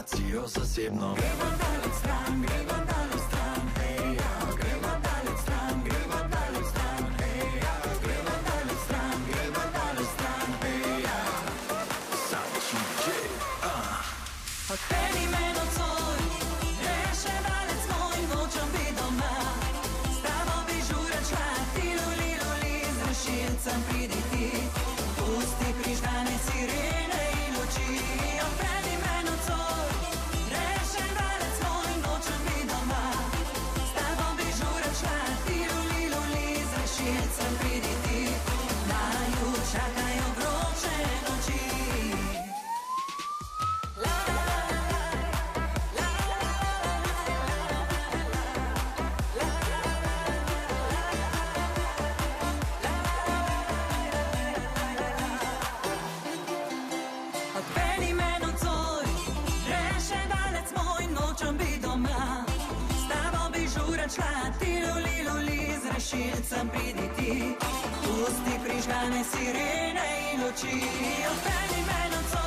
situacijo zasebno. Gremo daleč stran, gremo daleč stran, hej, ja, gremo daleč stran, gremo daleč stran, hej, ja, gremo daleč stran, gremo daleč stran, hej, ja. Odpeli me nocoj, reševalec moj, nočem biti doma. S tabo bi žurat šla, ti luli, luli, z rešilcem pridi ti. Pusti prižgane sirene in luči. Odpeli me nocoj, reševalec moj, nočem biti doma. S tabo bi žurat šla, ti luli, luli, z rešilcem pridi ti. Naju čakajo vroče noči. Odpeli me nocoj, reševalec moj, nočem biti doma. S tabo bi žurat šla, ti luli, luli, z rešilcem pridi ti. Pusti prižgane sirene in luči. Odpeli me nocoj.